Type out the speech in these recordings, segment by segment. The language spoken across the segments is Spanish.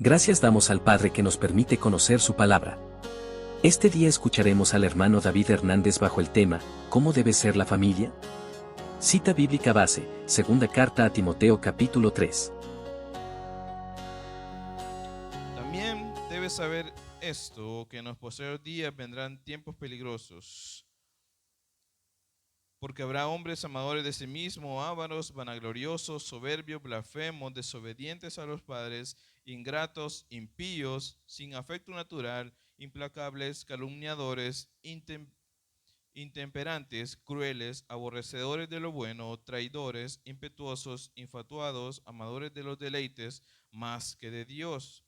Gracias damos al Padre que nos permite conocer su palabra. Este día escucharemos al hermano David Hernández bajo el tema, ¿cómo debe ser la familia? Cita bíblica base, segunda carta a Timoteo capítulo 3. También debes saber esto, que en los postreros días vendrán tiempos peligrosos, porque habrá hombres amadores de sí mismos, ávaros, vanagloriosos, soberbios, blasfemos, desobedientes a los padres, ingratos, impíos, sin afecto natural, implacables, calumniadores, intemperantes, crueles, aborrecedores de lo bueno, traidores, impetuosos, infatuados, amadores de los deleites más que de Dios,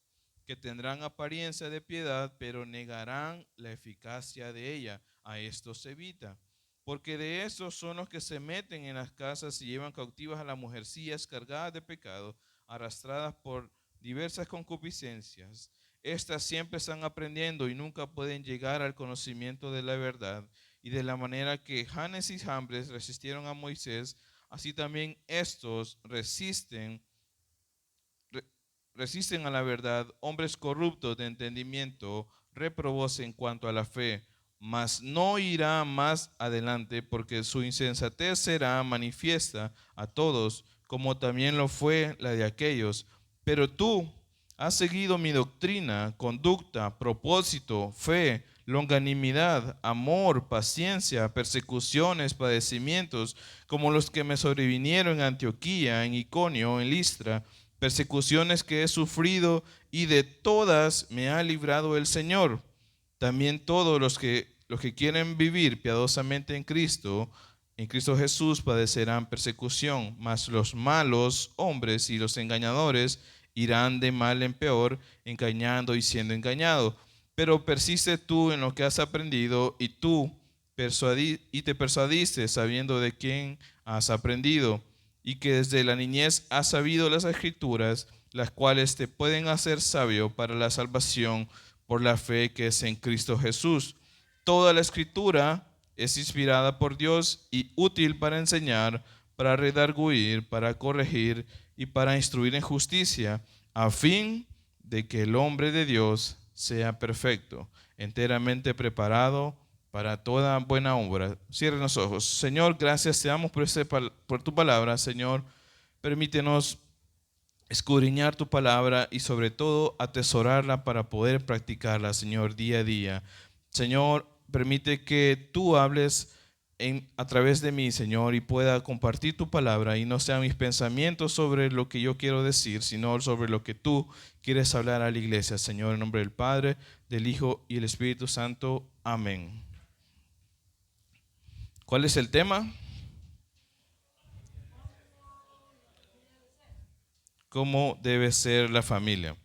que tendrán apariencia de piedad, pero negarán la eficacia de ella. A estos se evita. Porque de estos son los que se meten en las casas y llevan cautivas a las mujercillas cargadas de pecado, arrastradas por diversas concupiscencias. Estas siempre están aprendiendo y nunca pueden llegar al conocimiento de la verdad. Y de la manera que Janes y Jambres resistieron a Moisés, así también estos resisten a la verdad, hombres corruptos de entendimiento, reprobos en cuanto a la fe, mas no irá más adelante, porque su insensatez será manifiesta a todos, como también lo fue la de aquellos. Pero tú has seguido mi doctrina, conducta, propósito, fe, longanimidad, amor, paciencia, persecuciones, padecimientos, como los que me sobrevinieron en Antioquía, en Iconio, en Listra, persecuciones que he sufrido, y de todas me ha librado el Señor. También todos los que quieren vivir piadosamente en Cristo Jesús padecerán persecución, mas los malos hombres y los engañadores irán de mal en peor, engañando y siendo engañados. Pero persiste tú en lo que has aprendido, y te persuadiste sabiendo de quién has aprendido, y que desde la niñez has sabido las Escrituras, las cuales te pueden hacer sabio para la salvación por la fe que es en Cristo Jesús. Toda la Escritura es inspirada por Dios y útil para enseñar, para redarguir, para corregir y para instruir en justicia, a fin de que el hombre de Dios sea perfecto, enteramente preparado para toda buena obra. Cierren los ojos. Señor, gracias te damos por tu palabra. Señor, permítenos escudriñar tu palabra y sobre todo atesorarla para poder practicarla, Señor, día a día. Señor, permite que tú hables a través de mí, Señor, y pueda compartir tu palabra y no sean mis pensamientos sobre lo que yo quiero decir, sino sobre lo que tú quieres hablar a la iglesia, Señor, en nombre del Padre, del Hijo y el Espíritu Santo. Amén. ¿Cuál es el tema? ¿Cómo debe ser la familia?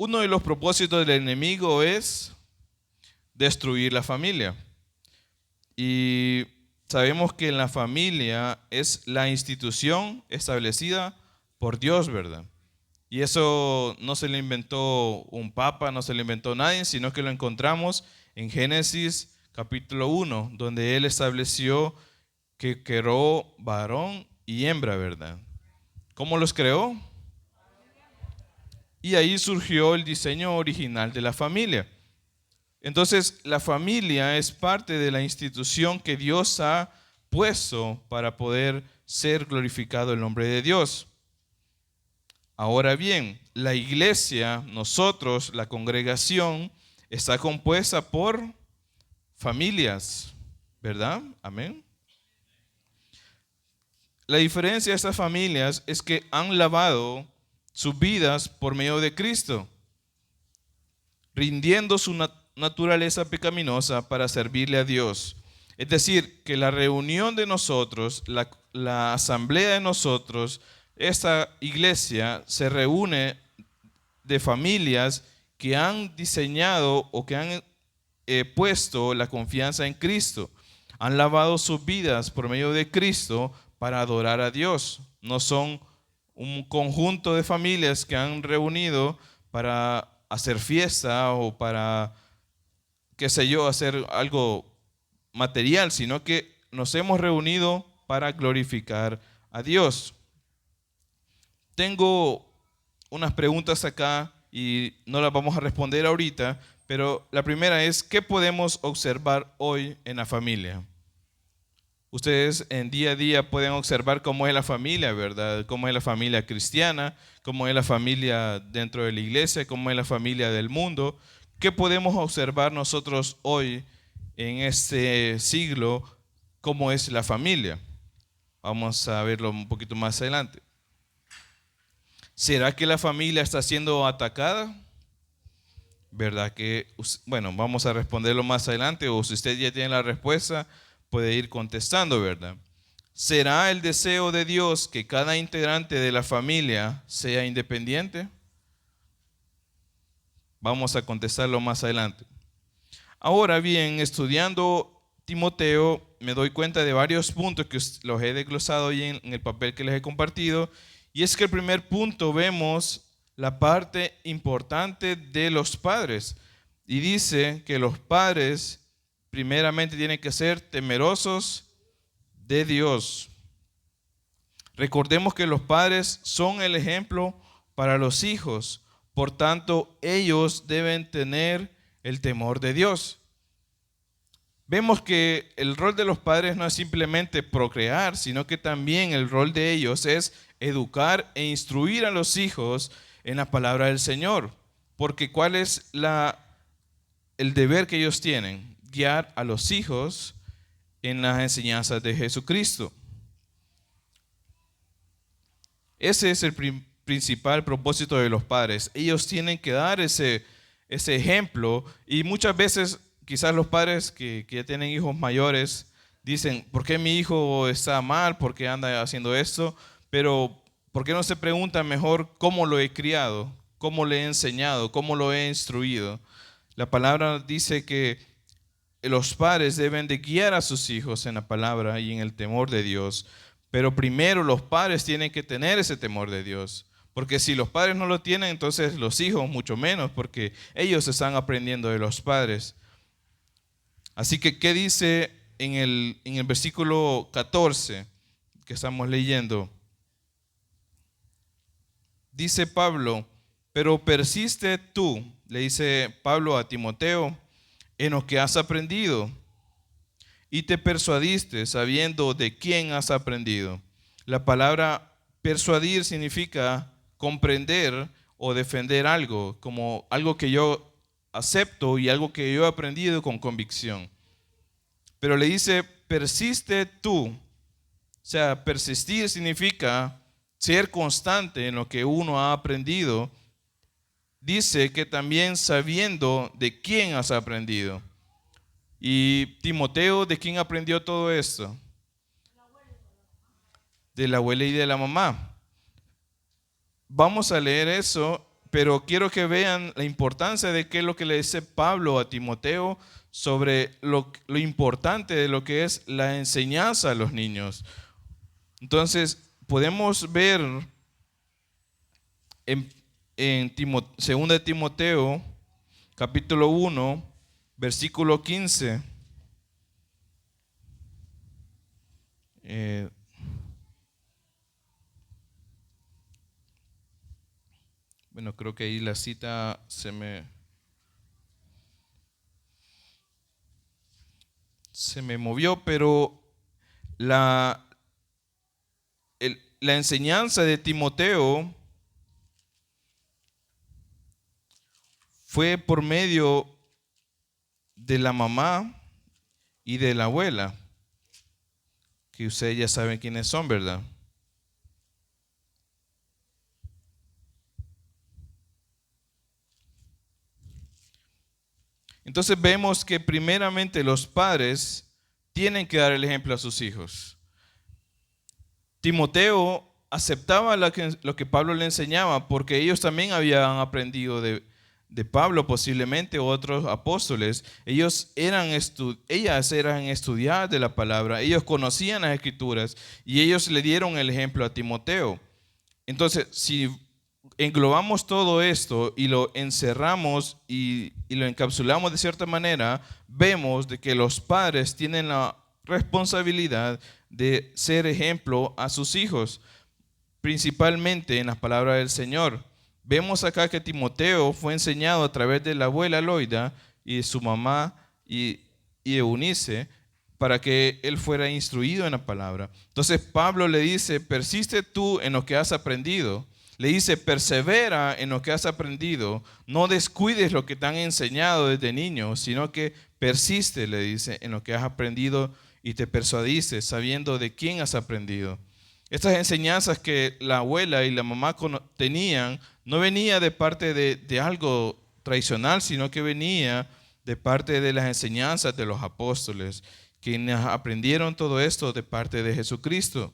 Uno de los propósitos del enemigo es destruir la familia. Y sabemos que la familia es la institución establecida por Dios, ¿verdad? Y eso no se lo inventó un papa, no se lo inventó nadie, sino que lo encontramos en Génesis capítulo 1, donde Él estableció que creó varón y hembra, ¿verdad? ¿Cómo los creó? Y ahí surgió el diseño original de la familia. Entonces, la familia es parte de la institución que Dios ha puesto para poder ser glorificado el nombre de Dios. Ahora bien, la iglesia, nosotros, la congregación, está compuesta por familias, ¿verdad? Amén. La diferencia de estas familias es que han lavado sus vidas por medio de Cristo, rindiendo su naturaleza pecaminosa para servirle a Dios. Es decir, que la reunión de nosotros, la asamblea de nosotros, esta iglesia se reúne de familias que han diseñado o que han puesto la confianza en Cristo. Han lavado sus vidas por medio de Cristo para adorar a Dios. No son un conjunto de familias que han reunido para hacer fiesta o para, qué sé yo, hacer algo material, sino que nos hemos reunido para glorificar a Dios. Tengo unas preguntas acá y no las vamos a responder ahorita, pero la primera es, ¿qué podemos observar hoy en la familia? Ustedes en día a día pueden observar cómo es la familia, ¿verdad? Cómo es la familia cristiana, cómo es la familia dentro de la iglesia, cómo es la familia del mundo. ¿Qué podemos observar nosotros hoy en este siglo? ¿Cómo es la familia? Vamos a verlo un poquito más adelante. ¿Será que la familia está siendo atacada? ¿Verdad que? Bueno, vamos a responderlo más adelante, o si usted ya tiene la respuesta, puede ir contestando, ¿verdad? ¿Será el deseo de Dios que cada integrante de la familia sea independiente? Vamos a contestarlo más adelante. Ahora bien, estudiando Timoteo, me doy cuenta de varios puntos que los he desglosado ahí en el papel que les he compartido. Y es que el primer punto vemos la parte importante de los padres. Y dice que los padres primeramente tienen que ser temerosos de Dios. Recordemos que los padres son el ejemplo para los hijos. Por tanto, ellos deben tener el temor de Dios. Vemos que el rol de los padres no es simplemente procrear, sino que también el rol de ellos es educar e instruir a los hijos en la palabra del Señor. Porque ¿cuál es el deber que ellos tienen? Guiar a los hijos en las enseñanzas de Jesucristo. Ese es el principal propósito de los padres. Ellos tienen que dar ese ejemplo, y muchas veces quizás los padres que ya tienen hijos mayores dicen, ¿por qué mi hijo está mal? ¿Por qué anda haciendo esto? Pero ¿por qué no se preguntan mejor cómo lo he criado? ¿Cómo le he enseñado? ¿Cómo lo he instruido? La palabra dice que los padres deben de guiar a sus hijos en la palabra y en el temor de Dios. Pero primero los padres tienen que tener ese temor de Dios. Porque si los padres no lo tienen, entonces los hijos mucho menos, porque ellos están aprendiendo de los padres. Así que, ¿qué dice en el versículo 14 que estamos leyendo? Dice Pablo, pero persiste tú, le dice Pablo a Timoteo, en lo que has aprendido y te persuadiste sabiendo de quién has aprendido. La palabra persuadir significa comprender o defender algo, como algo que yo acepto y algo que yo he aprendido con convicción. Pero le dice, persiste tú. O sea, persistir significa ser constante en lo que uno ha aprendido. Dice que también sabiendo de quién has aprendido. Y Timoteo, ¿de quién aprendió todo esto? De la abuela y de la mamá. Vamos a leer eso, pero quiero que vean la importancia de qué es lo que le dice Pablo a Timoteo sobre lo importante de lo que es la enseñanza a los niños. Entonces, podemos ver en 2 Timoteo, capítulo 1, versículo 15. Bueno, creo que ahí la cita se me movió, pero la enseñanza de Timoteo fue por medio de la mamá y de la abuela, que ustedes ya saben quiénes son, ¿verdad? Entonces vemos que primeramente los padres tienen que dar el ejemplo a sus hijos. Timoteo aceptaba lo que Pablo le enseñaba, porque ellos también habían aprendido de Pablo, posiblemente otros apóstoles. Ellas eran estudiadas de la palabra, ellos conocían las escrituras y ellos le dieron el ejemplo a Timoteo. Entonces, si englobamos todo esto y lo encerramos y lo encapsulamos de cierta manera, vemos de que los padres tienen la responsabilidad de ser ejemplo a sus hijos. principalmente en las palabras del Señor. Vemos acá que Timoteo fue enseñado a través de la abuela Loida y de su mamá y Eunice para que él fuera instruido en la palabra. Entonces Pablo le dice, persiste tú en lo que has aprendido. Le dice, persevera en lo que has aprendido. No descuides lo que te han enseñado desde niño, sino que persiste, le dice, en lo que has aprendido y te persuadiste, sabiendo de quién has aprendido. Estas enseñanzas que la abuela y la mamá tenían no venía de parte de algo tradicional, sino que venía de parte de las enseñanzas de los apóstoles, quienes aprendieron todo esto de parte de Jesucristo.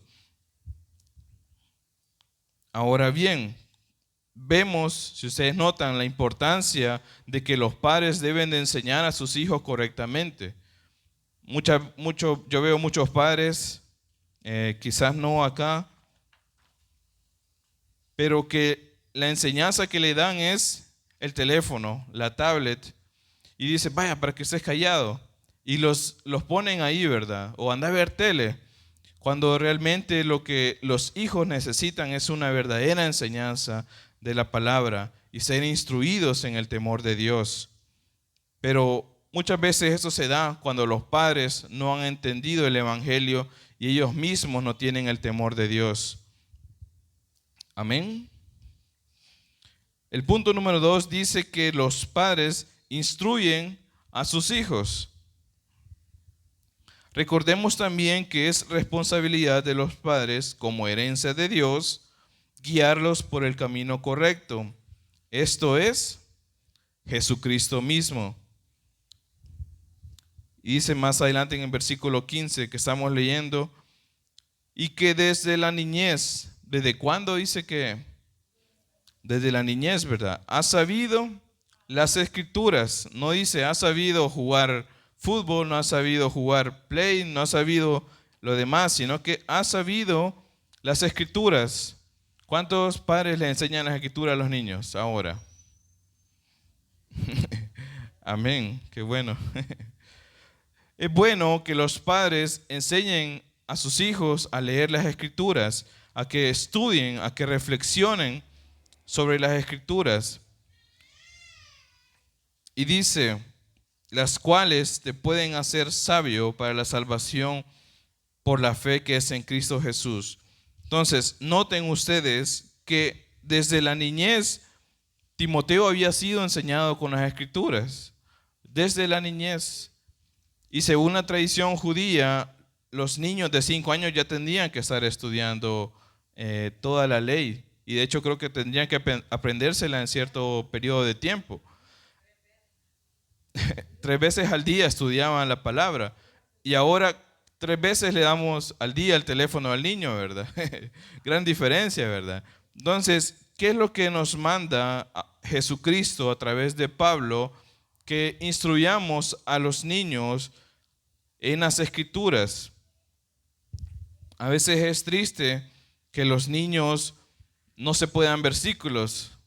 Ahora bien, vemos, si ustedes notan, la importancia de que los padres deben de enseñar a sus hijos correctamente. Yo veo muchos padres, quizás no acá, pero que la enseñanza que le dan es el teléfono, la tablet, y dice, vaya, para que estés callado. Y los ponen ahí, ¿verdad? O anda a ver tele. Cuando realmente lo que los hijos necesitan es una verdadera enseñanza de la palabra y ser instruidos en el temor de Dios. Pero muchas veces eso se da cuando los padres no han entendido el evangelio y ellos mismos no tienen el temor de Dios. Amén. El punto número 2 dice que los padres instruyen a sus hijos. Recordemos también que es responsabilidad de los padres, como herencia de Dios, guiarlos por el camino correcto. Esto es Jesucristo mismo. Y dice más adelante en el versículo 15 que estamos leyendo, y que desde la niñez, ¿desde cuándo dice que? Desde la niñez, ¿verdad? Ha sabido las escrituras. No dice, ha sabido jugar fútbol, no ha sabido jugar play, no ha sabido lo demás, sino que ha sabido las escrituras. ¿Cuántos padres le enseñan las escrituras a los niños ahora? Amén, qué bueno. Es bueno que los padres enseñen a sus hijos a leer las escrituras, a que estudien, a que reflexionen sobre las escrituras. Y dice, las cuales te pueden hacer sabio para la salvación por la fe que es en Cristo Jesús. Entonces, noten ustedes que desde la niñez Timoteo había sido enseñado con las escrituras, desde la niñez. Y según la tradición judía, los niños de 5 años ya tendrían que estar estudiando toda la ley. Y de hecho creo que tendrían que aprendérsela en cierto periodo de tiempo. 3 veces al día estudiaban la palabra. Y ahora 3 veces le damos al día el teléfono al niño, ¿verdad? Gran diferencia, ¿verdad? Entonces, ¿qué es lo que nos manda Jesucristo a través de Pablo? Que instruyamos a los niños en las escrituras. A veces es triste que los niños no se puedan versículos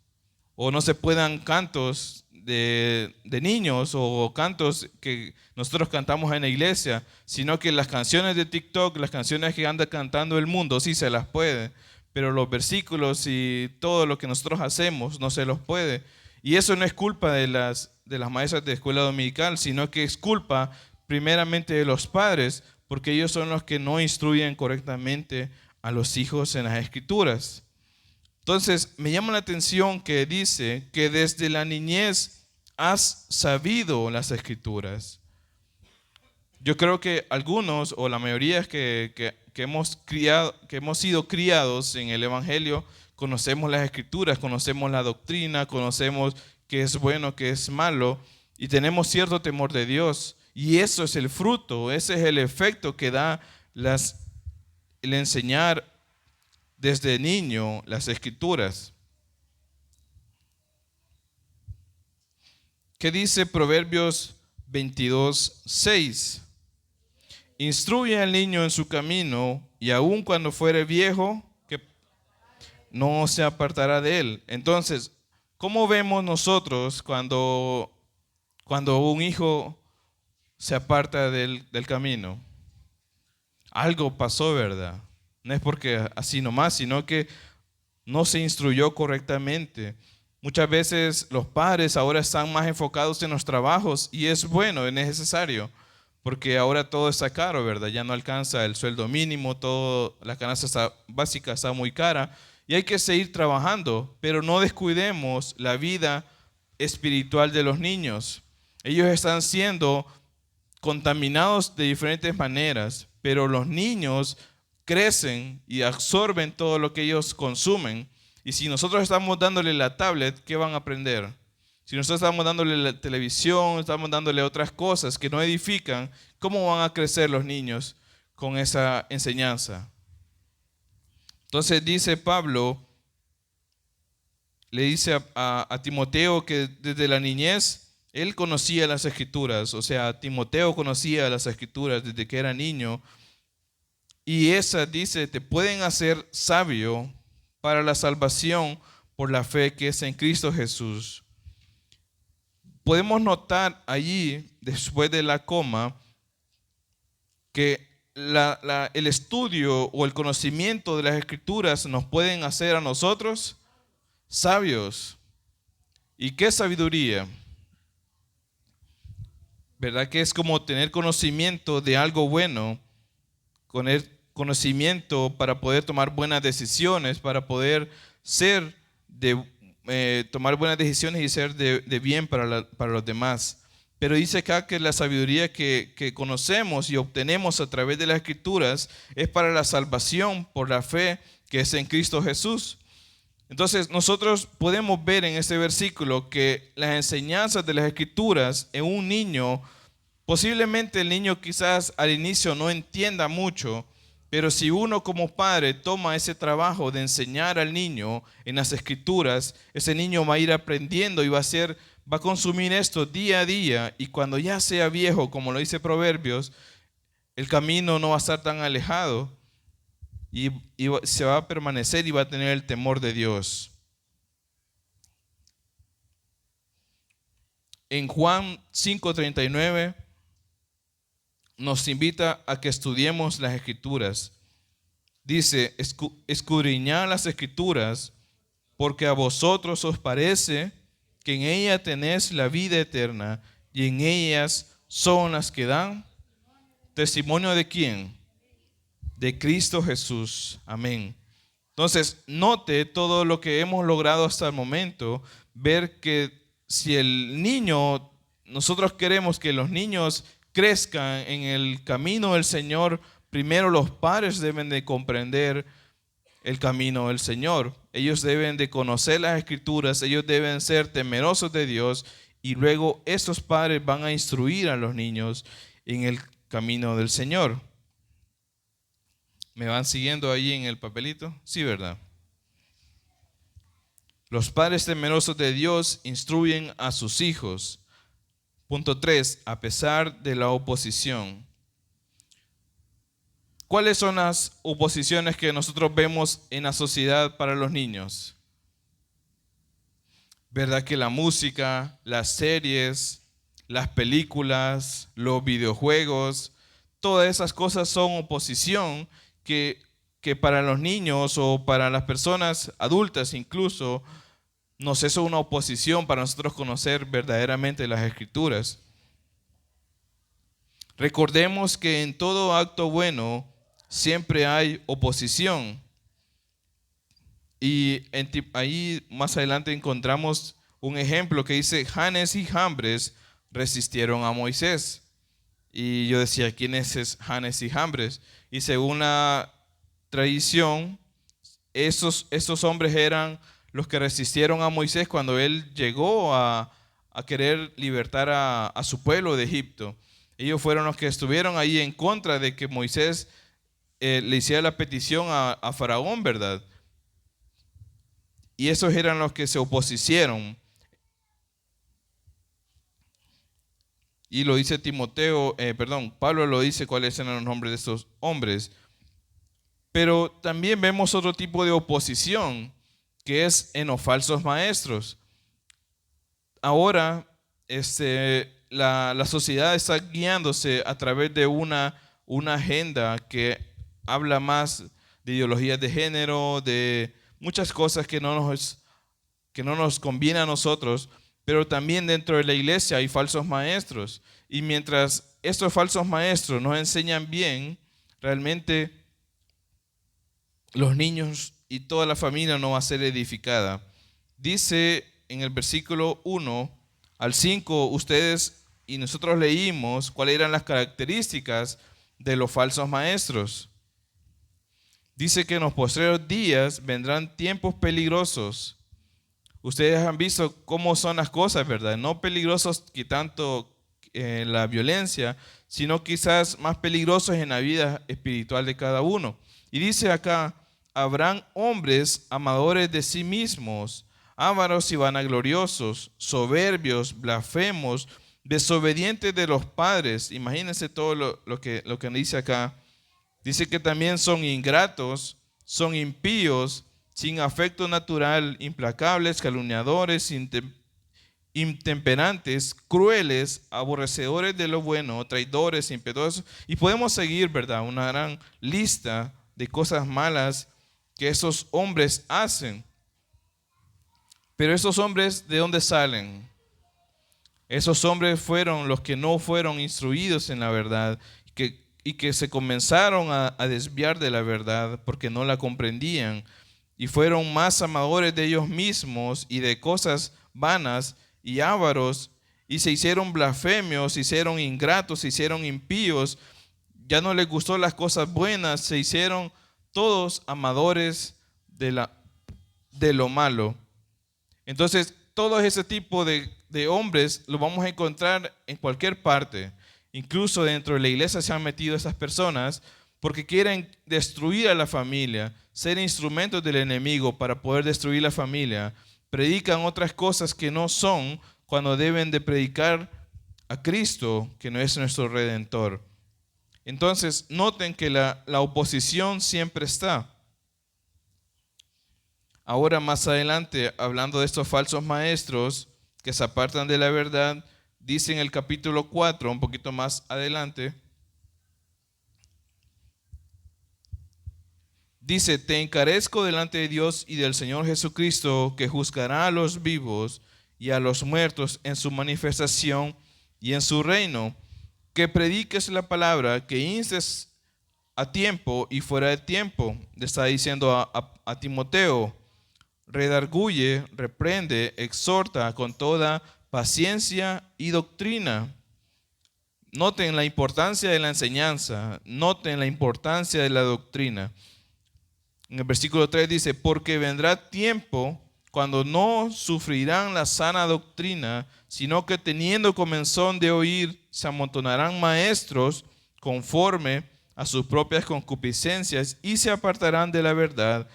o no se puedan cantos de niños o cantos que nosotros cantamos en la iglesia, sino que las canciones de TikTok, las canciones que anda cantando el mundo, sí se las puede, pero los versículos y todo lo que nosotros hacemos no se los puede. Y eso no es culpa de las maestras de escuela dominical, sino que es culpa primeramente de los padres, porque ellos son los que no instruyen correctamente a los hijos en las escrituras. Entonces, me llama la atención que dice que desde la niñez has sabido las escrituras. Yo creo que algunos, o la mayoría que hemos sido criados en el Evangelio, conocemos las escrituras, conocemos la doctrina, conocemos qué es bueno, qué es malo, y tenemos cierto temor de Dios. Y eso es el fruto, ese es el efecto que da el enseñar desde niño las escrituras. ¿Qué dice Proverbios 22:6? Instruye al niño en su camino y aun cuando fuere viejo, que no se apartará de él. Entonces, ¿cómo vemos nosotros cuando un hijo se aparta del camino? Algo pasó, ¿verdad? No es porque así nomás, sino que no se instruyó correctamente. Muchas veces los padres ahora están más enfocados en los trabajos y es bueno, es necesario, porque ahora todo está caro, ¿verdad? Ya no alcanza el sueldo mínimo, todo, la canasta básica está muy cara y hay que seguir trabajando, pero no descuidemos la vida espiritual de los niños. Ellos están siendo contaminados de diferentes maneras, pero los niños crecen y absorben todo lo que ellos consumen. Y si nosotros estamos dándole la tablet, ¿qué van a aprender? Si nosotros estamos dándole la televisión, estamos dándole otras cosas que no edifican, ¿cómo van a crecer los niños con esa enseñanza? Entonces dice Pablo, le dice a Timoteo que desde la niñez él conocía las Escrituras, o sea, Timoteo conocía las Escrituras desde que era niño. Y esas, dice, te pueden hacer sabio para la salvación por la fe que es en Cristo Jesús. Podemos notar allí, después de la coma, que el estudio o el conocimiento de las Escrituras nos pueden hacer a nosotros sabios. ¿Y qué sabiduría? ¿Verdad que es como tener conocimiento de algo bueno? Conocimiento para poder tomar buenas decisiones, para poder tomar buenas decisiones y ser de bien para los demás. Pero dice acá que la sabiduría que conocemos y obtenemos a través de las Escrituras es para la salvación por la fe que es en Cristo Jesús. Entonces nosotros podemos ver en este versículo que las enseñanzas de las Escrituras en un niño, posiblemente el niño quizás al inicio no entienda mucho, pero si uno como padre toma ese trabajo de enseñar al niño en las Escrituras, ese niño va a ir aprendiendo y va a consumir esto día a día, y cuando ya sea viejo, como lo dice Proverbios, el camino no va a estar tan alejado y se va a permanecer y va a tener el temor de Dios. En Juan 5:39 nos invita a que estudiemos las Escrituras. Dice, escudriñad las Escrituras, porque a vosotros os parece que en ellas tenéis la vida eterna, y en ellas son las que dan testimonio de ¿quién? De Cristo Jesús. Amén. Entonces, note todo lo que hemos logrado hasta el momento, ver que si el niño, nosotros queremos que los niños crezcan en el camino del Señor, primero los padres deben de comprender el camino del Señor. Ellos deben de conocer las Escrituras, ellos deben ser temerosos de Dios, y luego esos padres van a instruir a los niños en el camino del Señor. ¿Me van siguiendo ahí en el papelito? Sí, ¿verdad? Los padres temerosos de Dios instruyen a sus hijos. Punto 3, a pesar de la oposición. ¿Cuáles son las oposiciones que nosotros vemos en la sociedad para los niños? ¿Verdad que la música, las series, las películas, los videojuegos, todas esas cosas son oposición que para los niños o para las personas adultas incluso nos es una oposición para nosotros conocer verdaderamente las Escrituras? Recordemos que en todo acto bueno siempre hay oposición. Y ahí más adelante encontramos un ejemplo que dice: Janes y Jambres resistieron a Moisés. Y yo decía, ¿quién es Janes y Jambres? Y según la tradición, esos hombres eran los que resistieron a Moisés cuando él llegó a querer libertar a su pueblo de Egipto. Ellos fueron los que estuvieron ahí en contra de que Moisés le hiciera la petición a Faraón, ¿verdad? Y esos eran los que se opusieron. Y lo dice Pablo lo dice cuáles eran los nombres de estos hombres. Pero también vemos otro tipo de oposición, que es en los falsos maestros. Ahora, la sociedad está guiándose a través de una agenda que habla más de ideologías de género, de muchas cosas que no nos conviene a nosotros, pero también dentro de la iglesia hay falsos maestros. Y mientras estos falsos maestros nos enseñan bien, realmente los niños y toda la familia no va a ser edificada. Dice en el versículo 1 al 5, ustedes y nosotros leímos cuáles eran las características de los falsos maestros. Dice que en los postreros días vendrán tiempos peligrosos. Ustedes han visto cómo son las cosas, ¿verdad? No peligrosos que tanto en la violencia, sino quizás más peligrosos en la vida espiritual de cada uno. Y dice acá, habrán hombres amadores de sí mismos, ávaros y vanagloriosos, soberbios, blasfemos, desobedientes de los padres. Imagínense todo lo que dice acá. Dice que también son ingratos, son impíos, sin afecto natural, implacables, calumniadores, intemperantes, crueles, aborrecedores de lo bueno, traidores, impetuosos. Y podemos seguir, ¿verdad? Una gran lista de cosas malas que esos hombres hacen. Pero esos hombres, ¿de dónde salen? Esos hombres fueron los que no fueron instruidos en la verdad y que se comenzaron a desviar de la verdad porque no la comprendían y fueron más amadores de ellos mismos y de cosas vanas y ávaros y se hicieron blasfemios, se hicieron ingratos, se hicieron impíos, ya no les gustó las cosas buenas, se hicieron todos amadores de lo malo. Entonces, todo ese tipo de hombres lo vamos a encontrar en cualquier parte. Incluso dentro de la iglesia se han metido esas personas porque quieren destruir a la familia, ser instrumentos del enemigo para poder destruir la familia. Predican otras cosas que no son cuando deben de predicar a Cristo, que no es nuestro Redentor. Entonces, noten que la oposición siempre está. Ahora más adelante, hablando de estos falsos maestros que se apartan de la verdad, dice en el capítulo 4, un poquito más adelante, dice, te encarezco delante de Dios y del Señor Jesucristo, que juzgará a los vivos y a los muertos en su manifestación y en su reino, que prediques la palabra, que instes a tiempo y fuera de tiempo. Le está diciendo a Timoteo, redarguye, reprende, exhorta con toda paciencia y doctrina. Noten la importancia de la enseñanza, noten la importancia de la doctrina. En el versículo 3 dice, porque vendrá tiempo cuando no sufrirán la sana doctrina, sino que teniendo comezón de oír, se amontonarán maestros conforme a sus propias concupiscencias y se apartarán de la verdad.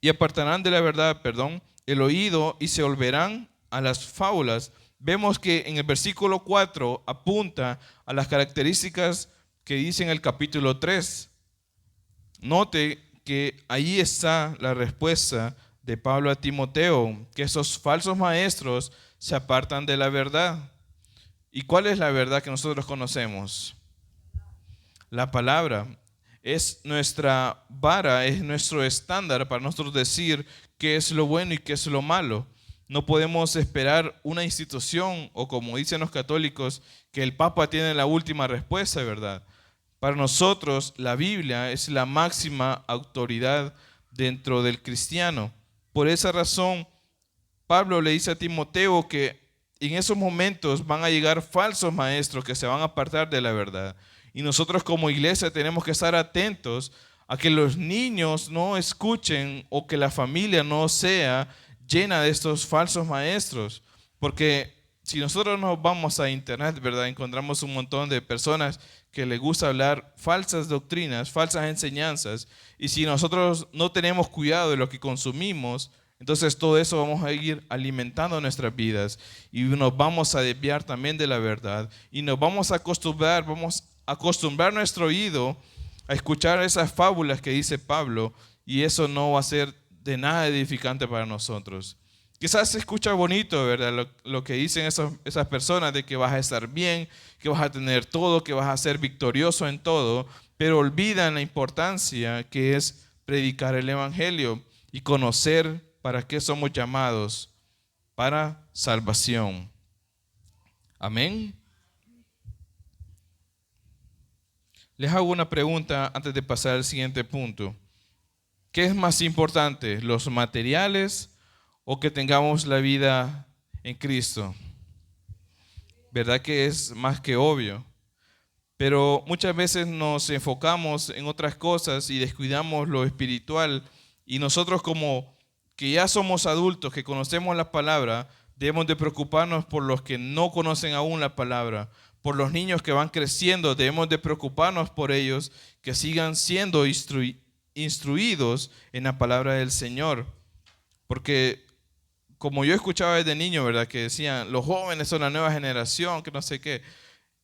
Y apartarán de la verdad, el oído y se volverán a las fábulas. Vemos que en el versículo 4 apunta a las características que dice en el capítulo 3. Note que ahí está la respuesta de Pablo a Timoteo, que esos falsos maestros se apartan de la verdad. ¿Y cuál es la verdad que nosotros conocemos? La palabra. Es nuestra vara, es nuestro estándar para nosotros decir qué es lo bueno y qué es lo malo. No podemos esperar una institución o como dicen los católicos, que el Papa tiene la última respuesta, ¿verdad? Para nosotros la Biblia es la máxima autoridad dentro del cristiano. Por esa razón, Pablo le dice a Timoteo que en esos momentos van a llegar falsos maestros que se van a apartar de la verdad. Y nosotros como iglesia tenemos que estar atentos a que los niños no escuchen o que la familia no sea llena de estos falsos maestros. Porque si nosotros nos vamos a internet, ¿verdad? Encontramos un montón de personas que les gusta hablar falsas doctrinas, falsas enseñanzas. Y si nosotros no tenemos cuidado de lo que consumimos, entonces todo eso vamos a ir alimentando nuestras vidas y nos vamos a desviar también de la verdad. Y nos vamos a acostumbrar nuestro oído a escuchar esas fábulas que dice Pablo y eso no va a ser de nada edificante para nosotros. Quizás se escucha bonito, ¿verdad? Lo que dicen esas personas de que vas a estar bien, que vas a tener todo, que vas a ser victorioso en todo, pero olvidan la importancia que es predicar el Evangelio y conocer para qué somos llamados, para salvación. Amén. Les hago una pregunta antes de pasar al siguiente punto. ¿Qué es más importante, los materiales o que tengamos la vida en Cristo? ¿Verdad que es más que obvio? Pero muchas veces nos enfocamos en otras cosas y descuidamos lo espiritual, y nosotros, como que ya somos adultos, que conocemos la palabra, debemos de preocuparnos por los que no conocen aún la palabra, por los niños que van creciendo, debemos de preocuparnos por ellos, que sigan siendo instruidos en la palabra del Señor. Porque como yo escuchaba desde niño, ¿verdad? Que decían, los jóvenes son la nueva generación, que no sé qué.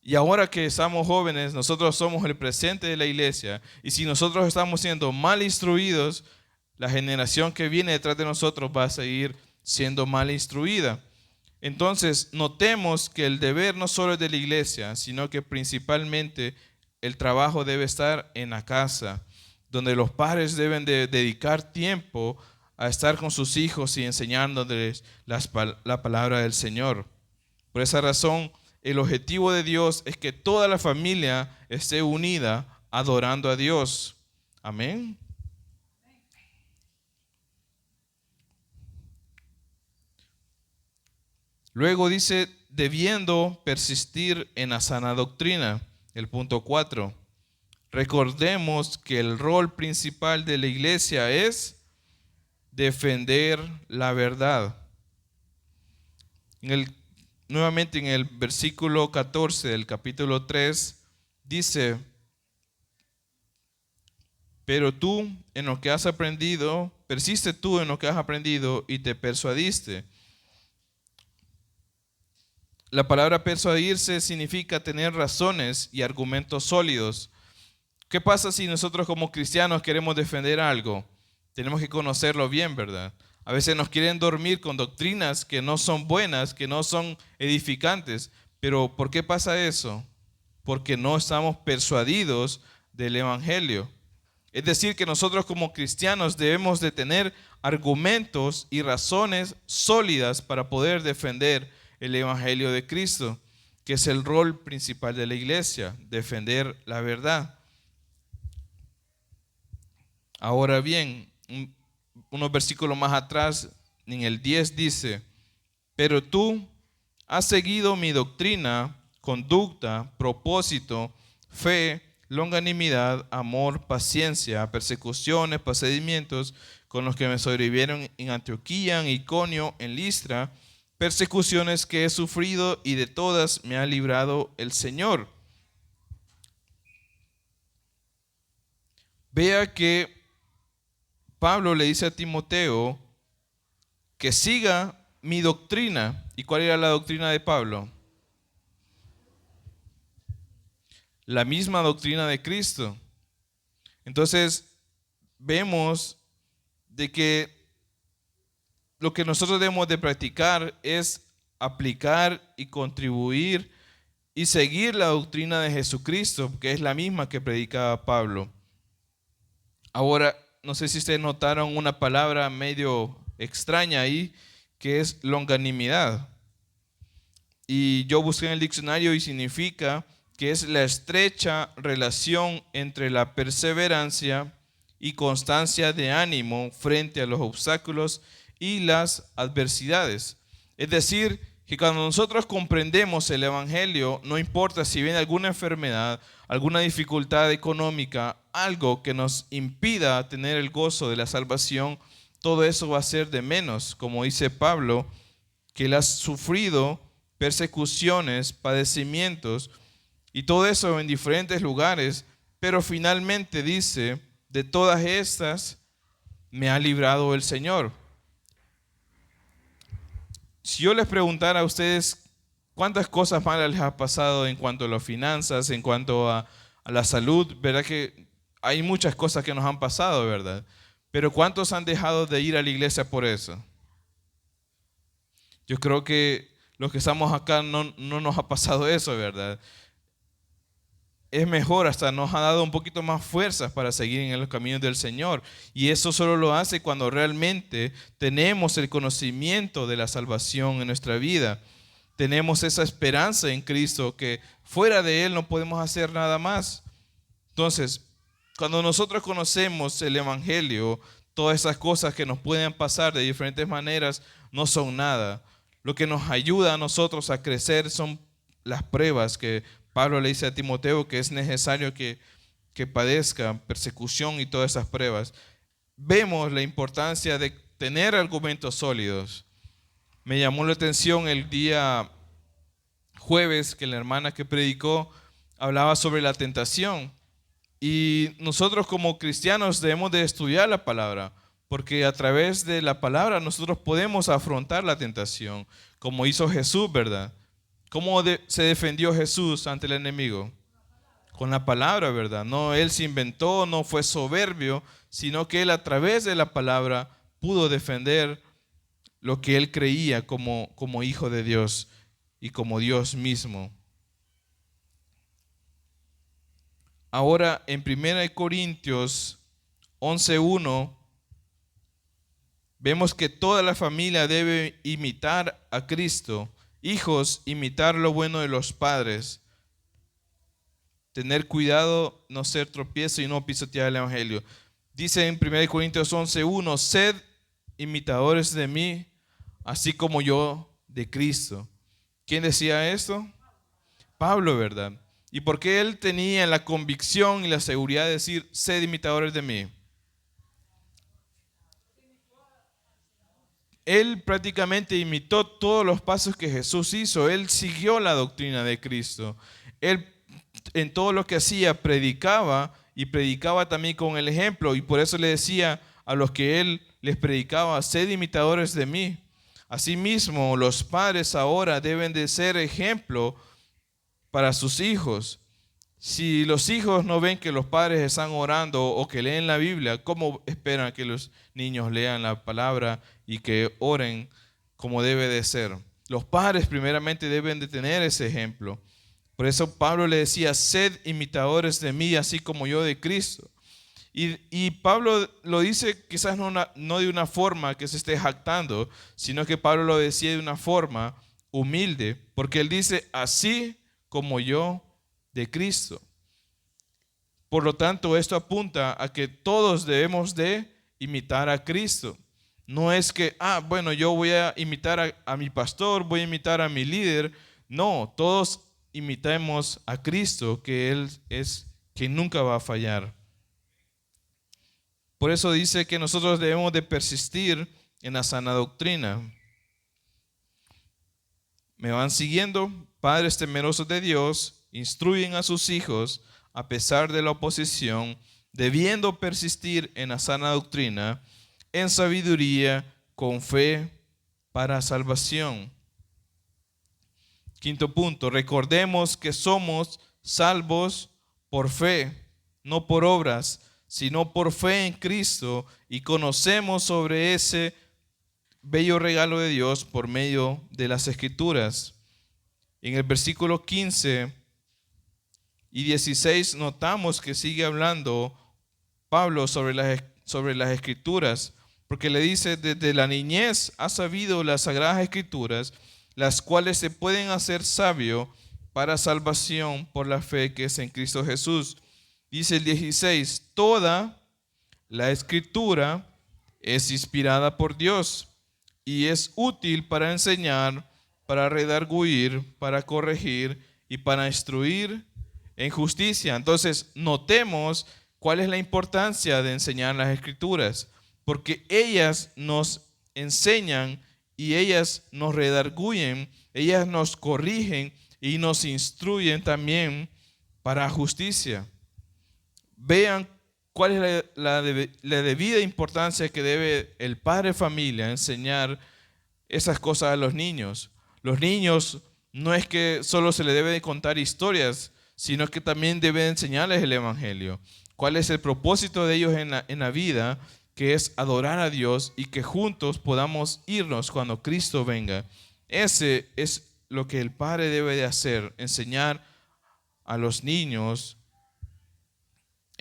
Y ahora que estamos jóvenes, nosotros somos el presente de la iglesia. Y si nosotros estamos siendo mal instruidos, la generación que viene detrás de nosotros va a seguir siendo mal instruida. Entonces, notemos que el deber no solo es de la iglesia, sino que principalmente el trabajo debe estar en la casa, donde los padres deben de dedicar tiempo a estar con sus hijos y enseñándoles la palabra del Señor. Por esa razón, el objetivo de Dios es que toda la familia esté unida adorando a Dios. Amén. Luego dice, debiendo persistir en la sana doctrina. El punto 4. Recordemos que el rol principal de la iglesia es defender la verdad. Nuevamente en el versículo 14 del capítulo 3 dice, pero tú en lo que has aprendido, persiste tú en lo que has aprendido y te persuadiste. La palabra persuadirse significa tener razones y argumentos sólidos. ¿Qué pasa si nosotros como cristianos queremos defender algo? Tenemos que conocerlo bien, ¿verdad? A veces nos quieren dormir con doctrinas que no son buenas, que no son edificantes. Pero ¿por qué pasa eso? Porque no estamos persuadidos del Evangelio. Es decir, que nosotros como cristianos debemos de tener argumentos y razones sólidas para poder defender el Evangelio de Cristo, que es el rol principal de la iglesia, defender la verdad. Ahora bien, unos versículos más atrás, en el 10 dice, pero tú has seguido mi doctrina, conducta, propósito, fe, longanimidad, amor, paciencia, persecuciones, padecimientos con los que me sobrevivieron en Antioquía, en Iconio, en Listra, persecuciones que he sufrido y de todas me ha librado el Señor. Vea que Pablo le dice a Timoteo que siga mi doctrina. ¿Y cuál era la doctrina de Pablo? La misma doctrina de Cristo. Entonces, vemos de que lo que nosotros debemos de practicar es aplicar y contribuir y seguir la doctrina de Jesucristo, que es la misma que predicaba Pablo. Ahora, no sé si ustedes notaron una palabra medio extraña ahí, que es longanimidad. Y yo busqué en el diccionario y significa que es la estrecha relación entre la perseverancia y constancia de ánimo frente a los obstáculos y las adversidades. Es decir, que cuando nosotros comprendemos el Evangelio, no importa si viene alguna enfermedad, alguna dificultad económica, algo que nos impida tener el gozo de la salvación, todo eso va a ser de menos. Como dice Pablo, que él ha sufrido persecuciones, padecimientos, y todo eso en diferentes lugares, pero finalmente dice, de todas estas me ha librado el Señor. Si yo les preguntara a ustedes cuántas cosas malas les ha pasado en cuanto a las finanzas, en cuanto a la salud, verdad que hay muchas cosas que nos han pasado, ¿verdad? Pero ¿cuántos han dejado de ir a la iglesia por eso? Yo creo que los que estamos acá no nos ha pasado eso, ¿verdad? es mejor, hasta nos ha dado un poquito más fuerzas para seguir en los caminos del Señor. Y eso solo lo hace cuando realmente tenemos el conocimiento de la salvación en nuestra vida. Tenemos esa esperanza en Cristo que fuera de Él no podemos hacer nada más. Entonces, cuando nosotros conocemos el Evangelio, todas esas cosas que nos pueden pasar de diferentes maneras no son nada. Lo que nos ayuda a nosotros a crecer son las pruebas que Pablo le dice a Timoteo que es necesario que padezca persecución y todas esas pruebas. Vemos la importancia de tener argumentos sólidos. Me llamó la atención el día jueves que la hermana que predicó hablaba sobre la tentación. Y nosotros como cristianos debemos de estudiar la palabra, porque a través de la palabra nosotros podemos afrontar la tentación, como hizo Jesús, ¿verdad? ¿Cómo se defendió Jesús ante el enemigo? Con la palabra, ¿verdad? No, él se inventó, no fue soberbio, sino que él a través de la palabra pudo defender lo que él creía como hijo de Dios y como Dios mismo. Ahora en 1 Corintios 11:1 vemos que toda la familia debe imitar a Cristo. Hijos, imitar lo bueno de los padres. Tener cuidado, no ser tropiezo y no pisotear el Evangelio. Dice en 1 Corintios 11:1, sed imitadores de mí, así como yo de Cristo. ¿Quién decía esto? Pablo, ¿verdad? ¿Y por qué él tenía la convicción y la seguridad de decir, sed imitadores de mí? Él prácticamente imitó todos los pasos que Jesús hizo. Él siguió la doctrina de Cristo. Él en todo lo que hacía predicaba y predicaba también con el ejemplo. Y por eso le decía a los que él les predicaba, sed imitadores de mí. Asimismo, los padres ahora deben de ser ejemplo para sus hijos. Si los hijos no ven que los padres están orando o que leen la Biblia, ¿cómo esperan que los niños lean la palabra y que oren como debe de ser? Los padres primeramente deben de tener ese ejemplo. Por eso Pablo le decía, sed imitadores de mí, así como yo de Cristo. Y Pablo lo dice quizás no de una forma que se esté jactando, sino que Pablo lo decía de una forma humilde, porque él dice, así como yo de Cristo. Por lo tanto, esto apunta a que todos debemos de imitar a Cristo. No es que, bueno, yo voy a imitar a mi pastor, voy a imitar a mi líder. No, todos imitemos a Cristo, que Él es quien nunca va a fallar. Por eso dice que nosotros debemos de persistir en la sana doctrina. ¿Me van siguiendo? Padres temerosos de Dios instruyen a sus hijos a pesar de la oposición, debiendo persistir en la sana doctrina, en sabiduría, con fe, para salvación. Quinto punto, recordemos que somos salvos por fe, no por obras, sino por fe en Cristo, y conocemos sobre ese bello regalo de Dios por medio de las Escrituras. En el versículo 15 y 16 notamos que sigue hablando Pablo sobre las Escrituras, porque le dice, desde la niñez has sabido las Sagradas Escrituras, las cuales se pueden hacer sabio para salvación por la fe que es en Cristo Jesús. Dice el 16, toda la Escritura es inspirada por Dios y es útil para enseñar, para redarguir, para corregir y para instruir en justicia. Entonces, notemos cuál es la importancia de enseñar las Escrituras, porque ellas nos enseñan y ellas nos redarguyen, ellas nos corrigen y nos instruyen también para justicia. Vean cuál es la debida importancia que debe el padre de familia enseñar esas cosas a los niños. Los niños no es que solo se les debe de contar historias, sino que también debe enseñarles el Evangelio. ¿Cuál es el propósito de ellos en la vida? Que es adorar a Dios y que juntos podamos irnos cuando Cristo venga. Ese es lo que el padre debe de hacer, enseñar a los niños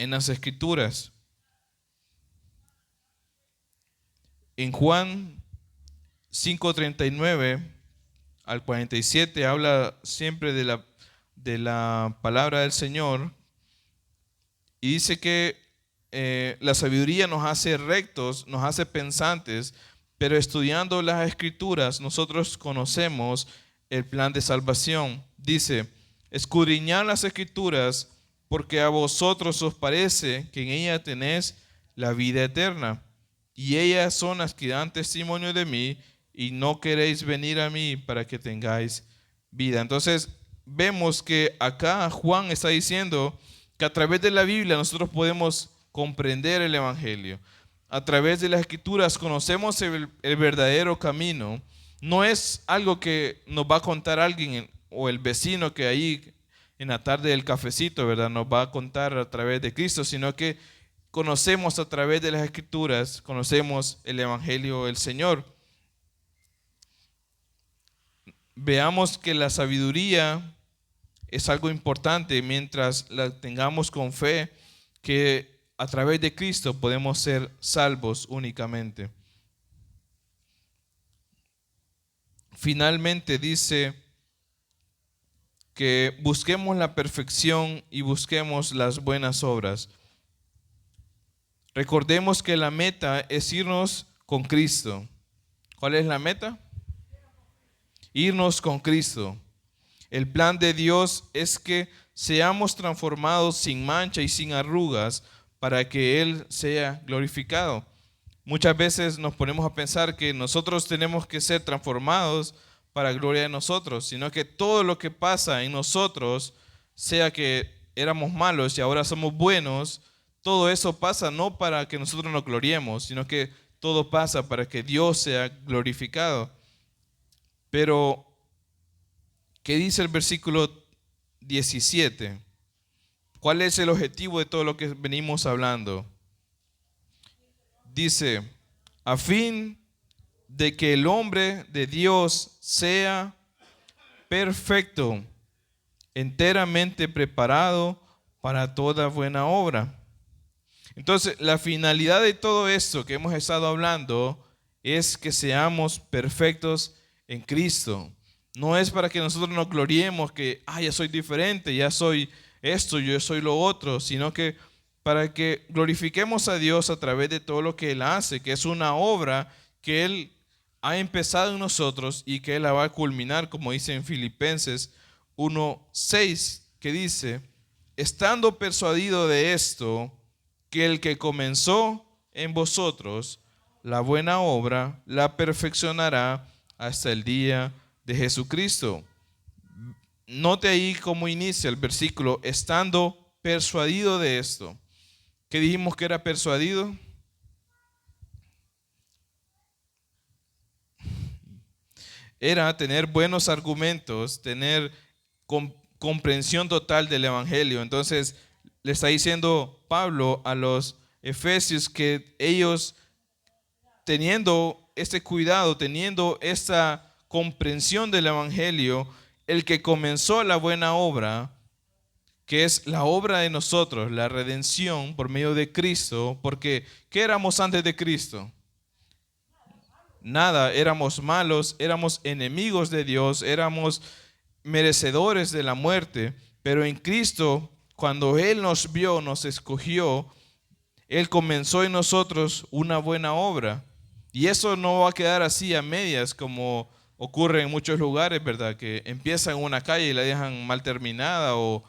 en las Escrituras. En Juan 5:39 al 47 habla siempre de la palabra del Señor y dice que la sabiduría nos hace rectos, nos hace pensantes, pero estudiando las Escrituras nosotros conocemos el plan de salvación. Dice, escudriñad las Escrituras porque a vosotros os parece que en ellas tenéis la vida eterna, y ellas son las que dan testimonio de mí, y no queréis venir a mí para que tengáis vida. Entonces vemos que acá Juan está diciendo que a través de la Biblia nosotros podemos comprender el Evangelio. A través de las Escrituras conocemos el verdadero camino. No es algo que nos va a contar alguien o el vecino que ahí en la tarde del cafecito, ¿verdad?, nos va a contar a través de Cristo, sino que conocemos a través de las Escrituras, conocemos el Evangelio del Señor. Veamos que la sabiduría es algo importante mientras la tengamos con fe, que a través de Cristo podemos ser salvos únicamente. Finalmente dice que busquemos la perfección y busquemos las buenas obras. Recordemos que la meta es irnos con Cristo. ¿Cuál es la meta? Irnos con Cristo. El plan de Dios es que seamos transformados sin mancha y sin arrugas para que Él sea glorificado. Muchas veces nos ponemos a pensar que nosotros tenemos que ser transformados para gloria de nosotros, sino que todo lo que pasa en nosotros, sea que éramos malos y ahora somos buenos, todo eso pasa no para que nosotros nos gloriemos, sino que todo pasa para que Dios sea glorificado. Pero, ¿qué dice el versículo 17? ¿Cuál es el objetivo de todo lo que venimos hablando? Dice, a fin de que el hombre de Dios sea perfecto, enteramente preparado para toda buena obra. Entonces, la finalidad de todo esto que hemos estado hablando es que seamos perfectos en Cristo. No es para que nosotros nos gloriemos que, ya soy diferente, ya soy esto, yo soy lo otro, sino que para que glorifiquemos a Dios a través de todo lo que Él hace, que es una obra que Él ha empezado en nosotros y que Él la va a culminar, como dice en Filipenses 1:6, que dice, estando persuadido de esto, que el que comenzó en vosotros la buena obra, la perfeccionará hasta el día de Jesucristo. Note ahí cómo inicia el versículo, estando persuadido de esto. ¿Qué dijimos que era persuadido? Era tener buenos argumentos, tener comprensión total del Evangelio. Entonces, le está diciendo Pablo a los efesios que ellos, teniendo este cuidado, teniendo esta comprensión del Evangelio, el que comenzó la buena obra, que es la obra de nosotros, la redención por medio de Cristo, porque ¿qué éramos antes de Cristo? Nada, éramos malos, éramos enemigos de Dios, éramos merecedores de la muerte, pero en Cristo, cuando Él nos vio, nos escogió, Él comenzó en nosotros una buena obra. Y eso no va a quedar así a medias como ocurre en muchos lugares, ¿verdad? Que empiezan una calle y la dejan mal terminada o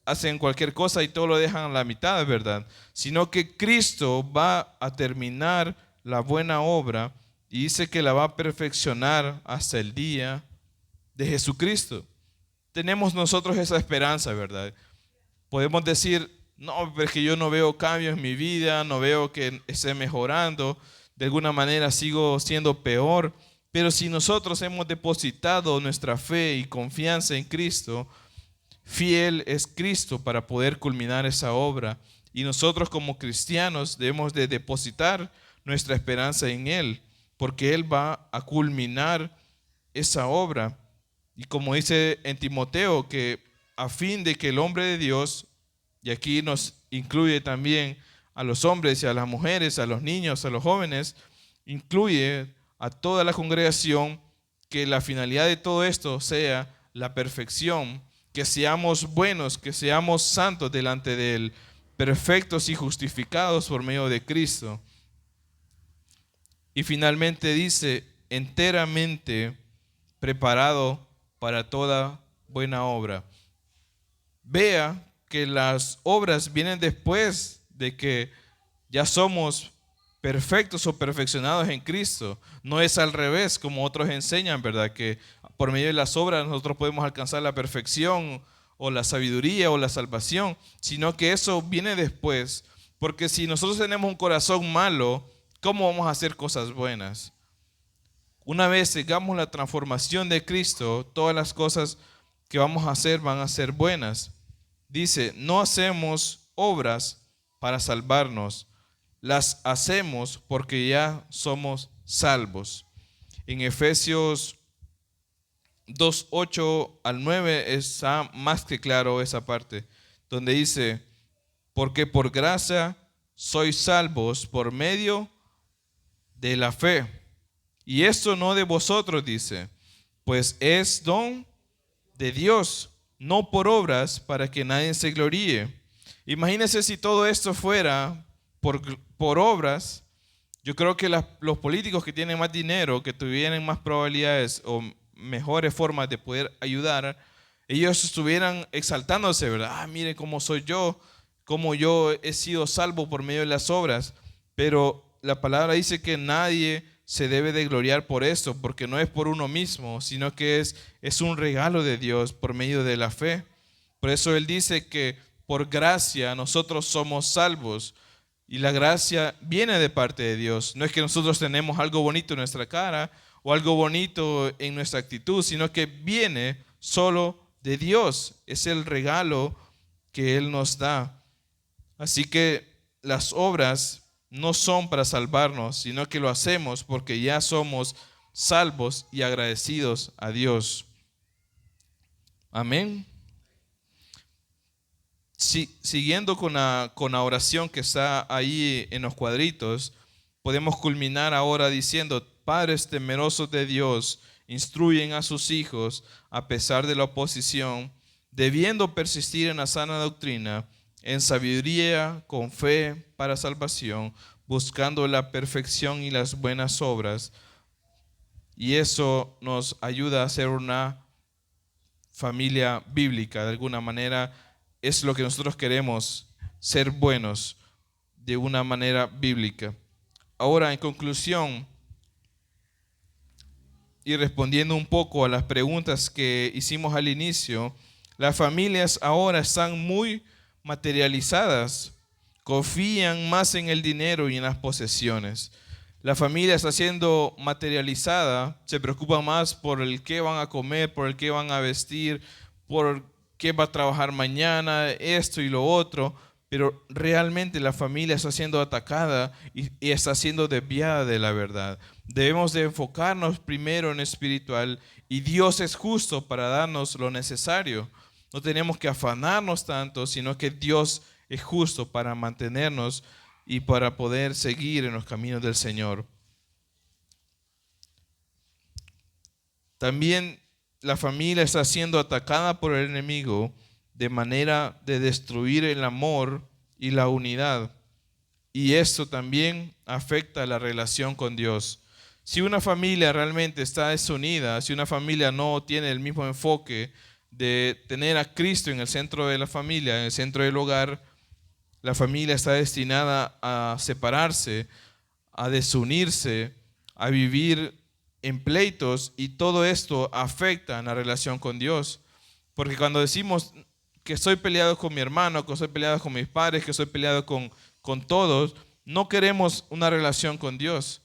hacen cualquier cosa y todo lo dejan a la mitad, ¿verdad? Sino que Cristo va a terminar la buena obra y dice que la va a perfeccionar hasta el día de Jesucristo. Tenemos nosotros esa esperanza, ¿verdad? Podemos decir, no, pero es que yo no veo cambios en mi vida, no veo que esté mejorando, de alguna manera sigo siendo peor, pero si nosotros hemos depositado nuestra fe y confianza en Cristo, fiel es Cristo para poder culminar esa obra, y nosotros como cristianos debemos de depositar nuestra esperanza en Él, porque Él va a culminar esa obra. Y como dice en Timoteo, que a fin de que el hombre de Dios y aquí nos incluye también a los hombres y a las mujeres, a los niños, a los jóvenes, incluye a toda la congregación, que la finalidad de todo esto sea la perfección, que seamos buenos, que seamos santos delante de Él, perfectos y justificados por medio de Cristo. Y finalmente dice, enteramente preparado para toda buena obra. Vea que las obras vienen después de que ya somos perfectos o perfeccionados en Cristo. No es al revés, como otros enseñan, ¿verdad? Que por medio de las obras nosotros podemos alcanzar la perfección o la sabiduría o la salvación, sino que eso viene después. Porque si nosotros tenemos un corazón malo, ¿cómo vamos a hacer cosas buenas? Una vez hagamos la transformación de Cristo, todas las cosas que vamos a hacer van a ser buenas. Dice, no hacemos obras para salvarnos, las hacemos porque ya somos salvos. En Efesios 2:8 al 9 está más que claro esa parte, donde dice, porque por gracia sois salvos por medio de la fe. Y esto no de vosotros, dice, pues es don de Dios, no por obras, para que nadie se gloríe. Imagínense si todo esto fuera por obras. Yo creo que los políticos que tienen más dinero, que tuvieran más probabilidades o mejores formas de poder ayudar, ellos estuvieran exaltándose, ¿verdad? Ah, miren cómo soy yo, cómo yo he sido salvo por medio de las obras. Pero la palabra dice que nadie se debe de gloriar por esto, porque no es por uno mismo, sino que es un regalo de Dios por medio de la fe. Por eso Él dice que por gracia nosotros somos salvos, y la gracia viene de parte de Dios. No es que nosotros tenemos algo bonito en nuestra cara o algo bonito en nuestra actitud, sino que viene solo de Dios. Es el regalo que Él nos da. Así que las obras no son para salvarnos, sino que lo hacemos porque ya somos salvos y agradecidos a Dios. Amén. Siguiendo con la oración que está ahí en los cuadritos, podemos culminar ahora diciendo, padres temerosos de Dios, instruyen a sus hijos a pesar de la oposición, debiendo persistir en la sana doctrina, en sabiduría, con fe para salvación, buscando la perfección y las buenas obras. Y eso nos ayuda a ser una familia bíblica. De alguna manera es lo que nosotros queremos, ser buenos de una manera bíblica. Ahora, en conclusión, y respondiendo un poco a las preguntas que hicimos al inicio, las familias ahora están muy materializadas, confían más en el dinero y en las posesiones. La familia está siendo materializada, se preocupa más por el qué van a comer, por el qué van a vestir, por qué va a trabajar mañana, esto y lo otro, pero realmente la familia está siendo atacada y está siendo desviada de la verdad. Debemos de enfocarnos primero en espiritual, y Dios es justo para darnos lo necesario. No tenemos que afanarnos tanto, sino que Dios es justo para mantenernos y para poder seguir en los caminos del Señor. También la familia está siendo atacada por el enemigo de manera de destruir el amor y la unidad. Y esto también afecta la relación con Dios. Si una familia realmente está desunida, si una familia no tiene el mismo enfoque de tener a Cristo en el centro de la familia, en el centro del hogar, la familia está destinada a separarse, a desunirse, a vivir en pleitos, y todo esto afecta en la relación con Dios. Porque cuando decimos que estoy peleado con mi hermano, que estoy peleado con mis padres, que estoy peleado con todos, no queremos una relación con Dios.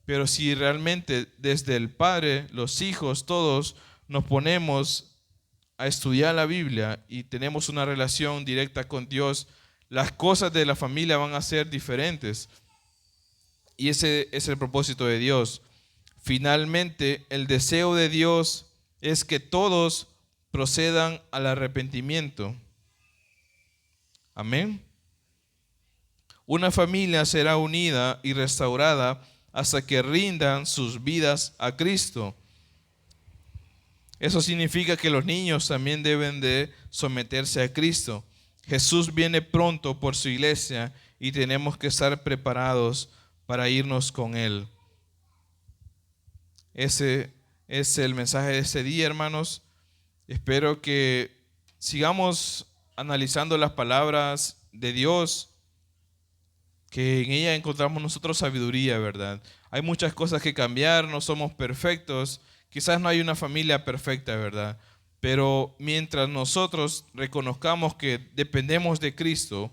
Pero si realmente desde el Padre, los hijos, todos nos ponemos a estudiar la Biblia y tenemos una relación directa con Dios, las cosas de la familia van a ser diferentes. Y ese es el propósito de Dios. Finalmente, el deseo de Dios es que todos procedan al arrepentimiento. Amén. Una familia será unida y restaurada hasta que rindan sus vidas a Cristo. Eso significa que los niños también deben de someterse a Cristo. Jesús viene pronto por su iglesia y tenemos que estar preparados para irnos con Él. Ese es el mensaje de este día, hermanos. Espero que sigamos analizando las palabras de Dios, que en ella encontramos nosotros sabiduría, ¿verdad? Hay muchas cosas que cambiar, no somos perfectos, quizás no hay una familia perfecta, ¿verdad? Pero mientras nosotros reconozcamos que dependemos de Cristo,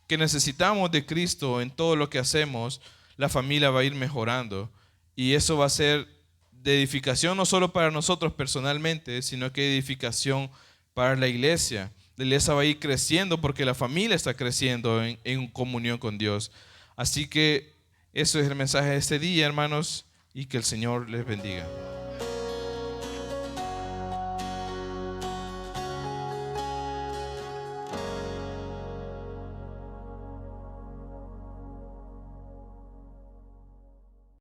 que necesitamos de Cristo en todo lo que hacemos, la familia va a ir mejorando. Y eso va a ser de edificación no solo para nosotros personalmente, sino que edificación para la iglesia. La iglesia va a ir creciendo porque la familia está creciendo en comunión con Dios. Así que eso es el mensaje de este día, hermanos, y que el Señor les bendiga.